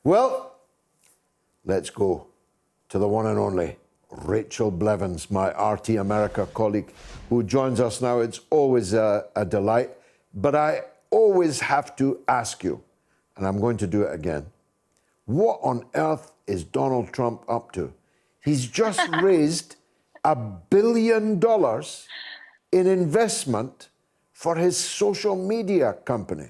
Well, let's go to the one and only Rachel Blevins, my RT America colleague, who joins us now. It's always a delight, but I always have to ask you, and I'm going to do it again, what on earth is Donald Trump up to? He's just raised $1 billion in investment for his social media company.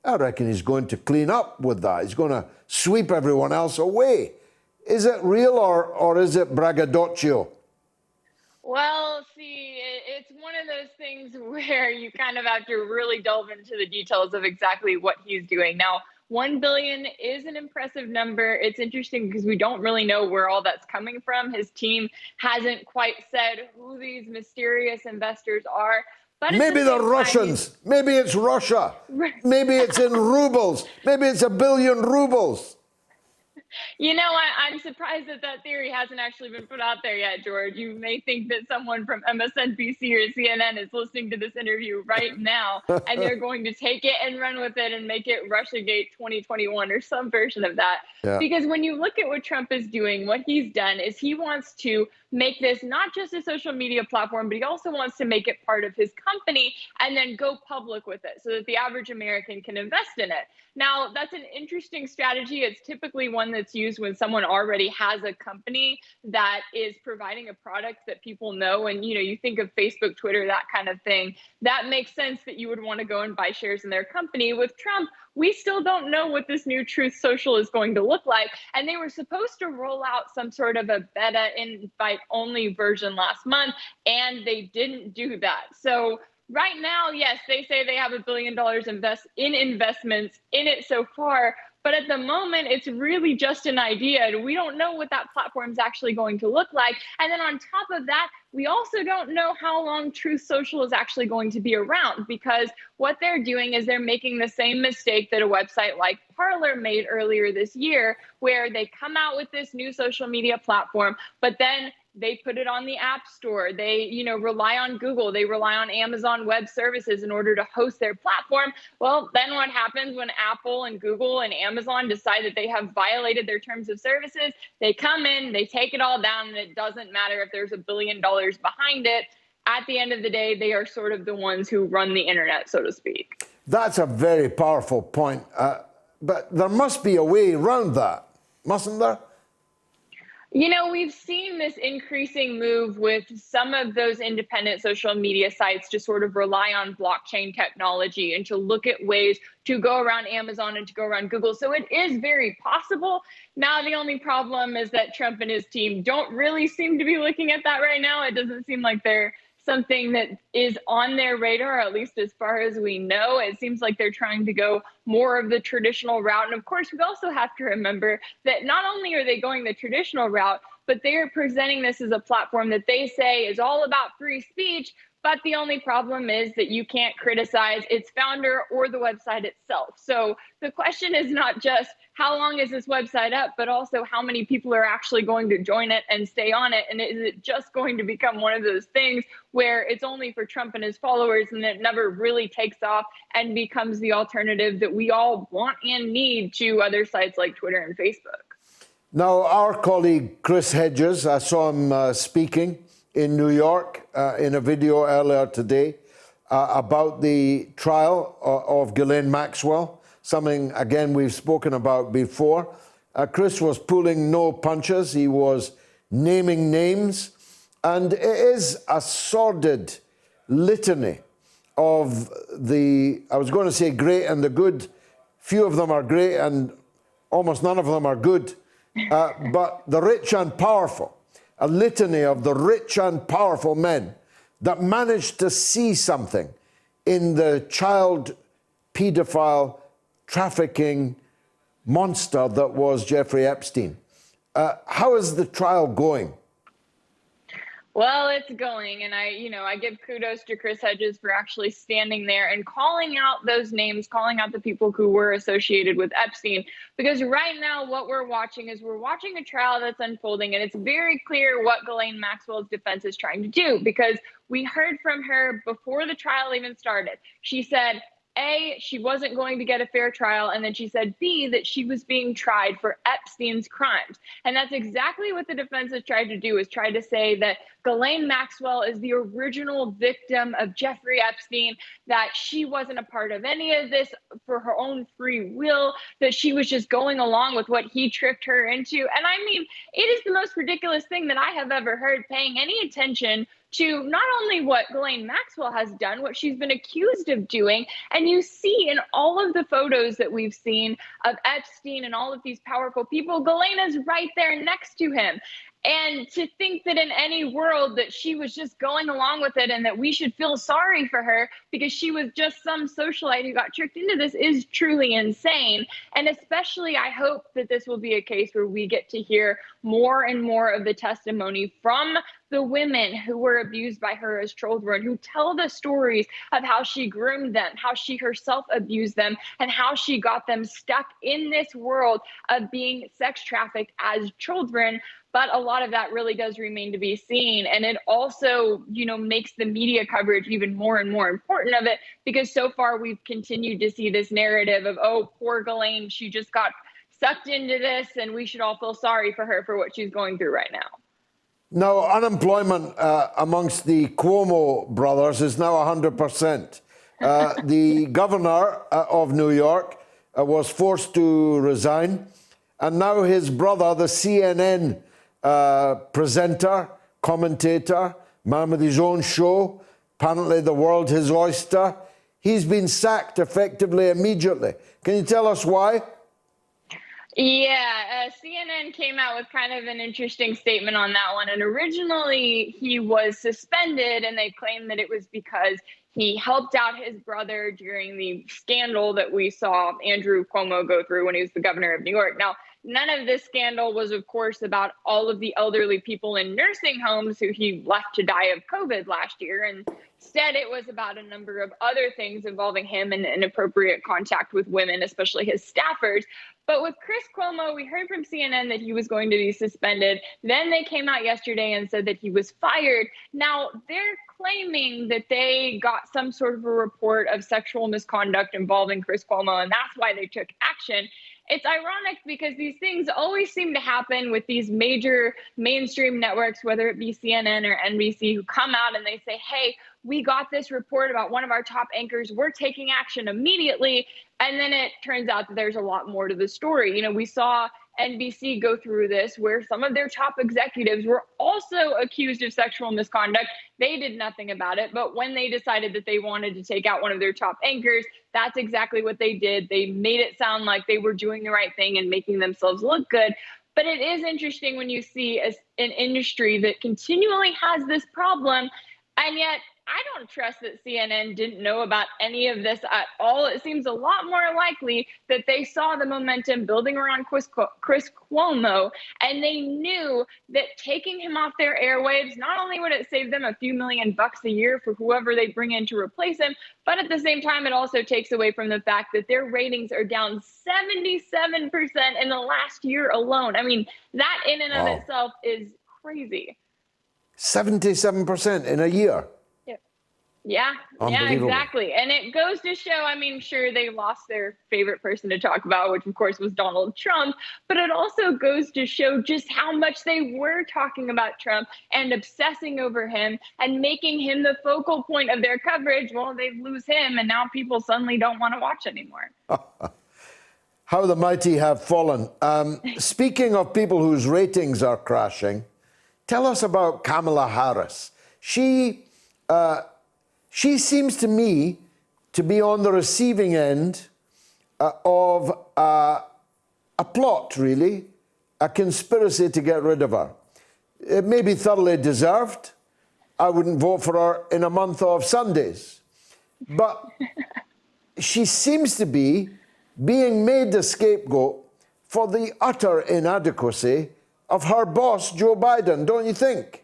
I reckon he's going to clean up with that. He's going to sweep everyone else away. Is it real or is it braggadocio? Well, see, it's one of those things where you kind of have to really delve into the details of exactly what he's doing. Now, 1 billion is an impressive number. It's interesting because we don't really know where all that's coming from. His team hasn't quite said who these mysterious investors are. But maybe the Russians. Maybe it's Russia. Maybe it's in rubles. Maybe it's 1 billion rubles. You know, I'm surprised that that theory hasn't actually been put out there yet, George. You may think that someone from MSNBC or CNN is listening to this interview right now, and they're going to take it and run with it and make it Russiagate 2021 or some version of that. Yeah. Because when you look at what Trump is doing, what he's done is he wants to make this not just a social media platform, but he also wants to make it part of his company and then go public with it so that the average American can invest in it. Now, that's an interesting strategy. It's typically one that's used when someone already has a company that is providing a product that people know. And, you know, you think of Facebook, Twitter, that kind of thing. That makes sense that you would want to go and buy shares in their company. With Trump, we still don't know what this new Truth Social is going to look like. And they were supposed to roll out some sort of a beta invite-only version last month, and they didn't do that. So right now, yes, they say they have $1 billion in investments in it so far, but at the moment, it's really just an idea. We don't know what that platform is actually going to look like. And then on top of that, we also don't know how long Truth Social is actually going to be around, because what they're doing is they're making the same mistake that a website like Parler made earlier this year, where they come out with this new social media platform, but then they put it on the App Store. They, you know, rely on Google. They rely on Amazon Web Services in order to host their platform. Well, then what happens when Apple and Google and Amazon decide that they have violated their terms of services? They come in, they take it all down, and it doesn't matter if there's $1 billion behind it. At the end of the day, they are sort of the ones who run the internet, so to speak. That's a very powerful point. But there must be a way around that, mustn't there? You know, we've seen this increasing move with some of those independent social media sites to sort of rely on blockchain technology and to look at ways to go around Amazon and to go around Google. So it is very possible. Now, the only problem is that Trump and his team don't really seem to be looking at that right now. It doesn't seem like they're something that is on their radar, at least as far as we know. It seems like they're trying to go more of the traditional route. And of course, we also have to remember that not only are they going the traditional route, but they are presenting this as a platform that they say is all about free speech. But the only problem is that you can't criticize its founder or the website itself. So the question is not just how long is this website up, but also how many people are actually going to join it and stay on it. And is it just going to become one of those things where it's only for Trump and his followers and it never really takes off and becomes the alternative that we all want and need to other sites like Twitter and Facebook? Now, our colleague Chris Hedges, I saw him speaking in New York in a video earlier today about the trial of Ghislaine Maxwell, something, again, we've spoken about before. Chris was pulling no punches. He was naming names. And it is a sordid litany of the, I was going to say great and the good. Few of them are great and almost none of them are good. But the rich and powerful. A litany of the rich and powerful men that managed to see something in the child pedophile trafficking monster that was Jeffrey Epstein. How is the trial going? Well, it's going, and I give kudos to Chris Hedges for actually standing there and calling out those names, calling out the people who were associated with Epstein, because right now what we're watching is we're watching a trial that's unfolding, and it's very clear what Ghislaine Maxwell's defense is trying to do, because we heard from her before the trial even started. She said, A, she wasn't going to get a fair trial, and then she said, B, that she was being tried for Epstein's crimes. And that's exactly what the defense has tried to do, is try to say that Ghislaine Maxwell is the original victim of Jeffrey Epstein, that she wasn't a part of any of this for her own free will, that she was just going along with what he tricked her into. And I mean, it is the most ridiculous thing that I have ever heard, paying any attention to not only what Ghislaine Maxwell has done, what she's been accused of doing. And you see in all of the photos that we've seen of Epstein and all of these powerful people, Ghislaine is right there next to him. And to think that in any world that she was just going along with it and that we should feel sorry for her because she was just some socialite who got tricked into this is truly insane. And especially, I hope that this will be a case where we get to hear more and more of the testimony from the women who were abused by her as children, who tell the stories of how she groomed them, how she herself abused them, and how she got them stuck in this world of being sex trafficked as children. But a lot of that really does remain to be seen. And it also, makes the media coverage even more and more important of it, because so far we've continued to see this narrative of, oh, poor Ghislaine, she just got sucked into this and we should all feel sorry for her for what she's going through right now. Now, unemployment amongst the Cuomo brothers is now 100%. The governor of New York was forced to resign, and now his brother, the CNN presenter, commentator, man with his own show, apparently the world his oyster, he's been sacked effectively immediately. Can you tell us why? Yeah, CNN came out with kind of an interesting statement on that one. And originally he was suspended, and they claimed that it was because he helped out his brother during the scandal that we saw Andrew Cuomo go through when he was the governor of New York. Now, none of this scandal was, of course, about all of the elderly people in nursing homes who he left to die of COVID last year. And instead, it was about a number of other things involving him and inappropriate contact with women, especially his staffers. But with Chris Cuomo, we heard from CNN that he was going to be suspended. Then they came out yesterday and said that he was fired. Now, they're claiming that they got some sort of a report of sexual misconduct involving Chris Cuomo, and that's why they took action. It's ironic because these things always seem to happen with these major mainstream networks, whether it be CNN or NBC, who come out and they say, hey, we got this report about one of our top anchors, we're taking action immediately. And then it turns out that there's a lot more to the story. We saw NBC go through this where some of their top executives were also accused of sexual misconduct. They did nothing about it. But when they decided that they wanted to take out one of their top anchors, that's exactly what they did. They made it sound like they were doing the right thing and making themselves look good. But it is interesting when you see an industry that continually has this problem, and yet I don't trust that CNN didn't know about any of this at all. It seems a lot more likely that they saw the momentum building around Chris Cuomo, and they knew that taking him off their airwaves, not only would it save them a few $million a year for whoever they bring in to replace him, but at the same time, it also takes away from the fact that their ratings are down 77% in the last year alone. I mean, that in and of itself is crazy. 77% in a year. Yeah, exactly. And it goes to show, sure, they lost their favorite person to talk about, which of course was Donald Trump, but it also goes to show just how much they were talking about Trump and obsessing over him and making him the focal point of their coverage. Well, they lose him, and now people suddenly don't want to watch anymore. How the mighty have fallen. Speaking of people whose ratings are crashing, tell us about Kamala Harris. She seems to me to be on the receiving end of a plot, really, a conspiracy to get rid of her. It may be thoroughly deserved. I wouldn't vote for her in a month of Sundays. But she seems to be being made the scapegoat for the utter inadequacy of her boss, Joe Biden, don't you think?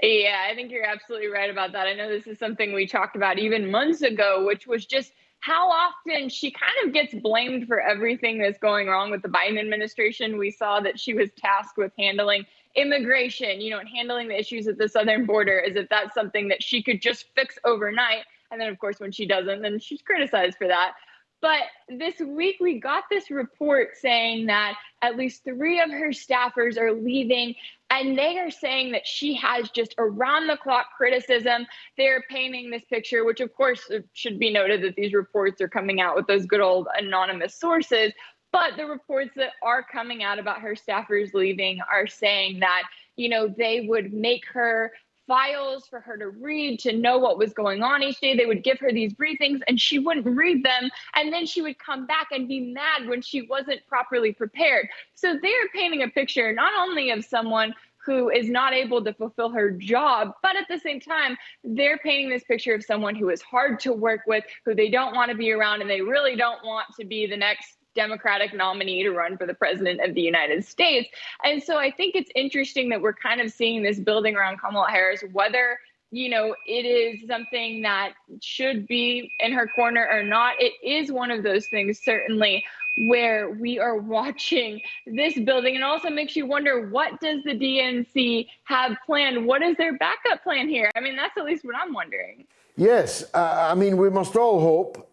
Yeah, I think you're absolutely right about that. I know this is something we talked about even months ago, which was just how often she kind of gets blamed for everything that's going wrong with the Biden administration. We saw that she was tasked with handling immigration, and handling the issues at the southern border as if that's something that she could just fix overnight. And then, of course, when she doesn't, then she's criticized for that. But this week, we got this report saying that at least 3 of her staffers are leaving, and they are saying that she has just around-the-clock criticism. They're painting this picture, which, of course, it should be noted that these reports are coming out with those good old anonymous sources. But the reports that are coming out about her staffers leaving are saying that, they would make her files for her to read, to know what was going on each day. They would give her these briefings and she wouldn't read them. And then she would come back and be mad when she wasn't properly prepared. So they're painting a picture not only of someone who is not able to fulfill her job, but at the same time, they're painting this picture of someone who is hard to work with, who they don't want to be around, and they really don't want to be the next Democratic nominee to run for the president of the United States. And so I think it's interesting that we're kind of seeing this building around Kamala Harris, whether, it is something that should be in her corner or not. It is one of those things, certainly, where we are watching this building, and also makes you wonder, what does the DNC have planned? What is their backup plan here? I mean, that's at least what I'm wondering. Yes, we must all hope,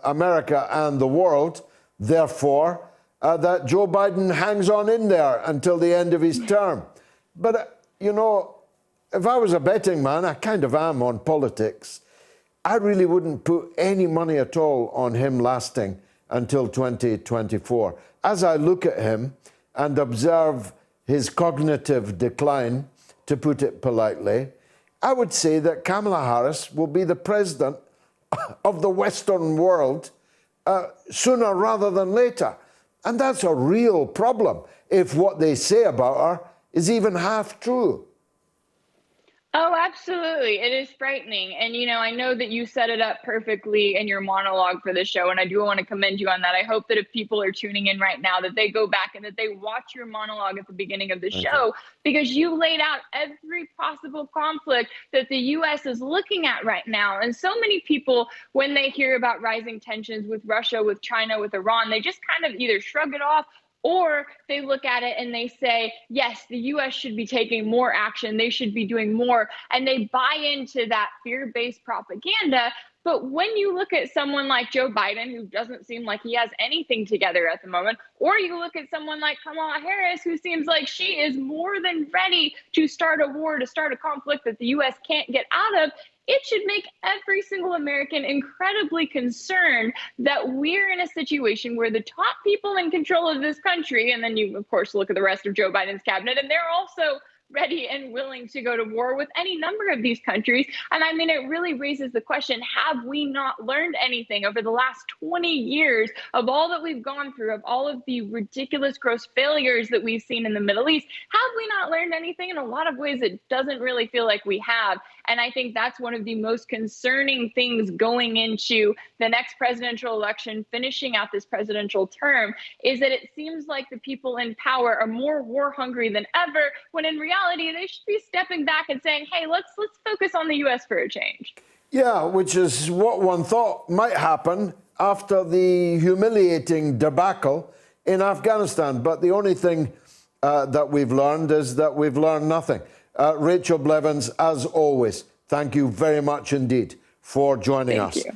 America and the world, therefore, that Joe Biden hangs on in there until the end of his term. But, if I was a betting man, I kind of am on politics, I really wouldn't put any money at all on him lasting until 2024. As I look at him and observe his cognitive decline, to put it politely, I would say that Kamala Harris will be the president of the Western world sooner rather than later. And that's a real problem if what they say about her is even half true. Oh, absolutely. It is frightening. And, I know that you set it up perfectly in your monologue for the show, and I do want to commend you on that. I hope that if people are tuning in right now, that they go back and that they watch your monologue at the beginning of the show, because you laid out every possible conflict that the U.S. is looking at right now. And so many people, when they hear about rising tensions with Russia, with China, with Iran, they just kind of either shrug it off, or they look at it and they say, yes, the U.S. should be taking more action. They should be doing more. And they buy into that fear-based propaganda. But when you look at someone like Joe Biden, who doesn't seem like he has anything together at the moment, or you look at someone like Kamala Harris, who seems like she is more than ready to start a war, to start a conflict that the U.S. can't get out of, it should make every single American incredibly concerned that we're in a situation where the top people in control of this country, and then you, of course, look at the rest of Joe Biden's cabinet, and they're also ready and willing to go to war with any number of these countries. And it really raises the question, have we not learned anything over the last 20 years of all that we've gone through, of all of the ridiculous, gross failures that we've seen in the Middle East? Have we not learned anything? In a lot of ways, it doesn't really feel like we have. And I think that's one of the most concerning things going into the next presidential election, finishing out this presidential term, is that it seems like the people in power are more war hungry than ever, when in reality, they should be stepping back and saying, hey, let's focus on the U.S. for a change. Yeah, which is what one thought might happen after the humiliating debacle in Afghanistan. But the only thing that we've learned is that we've learned nothing. Rachel Blevins, as always, thank you very much indeed for joining us. Thank you.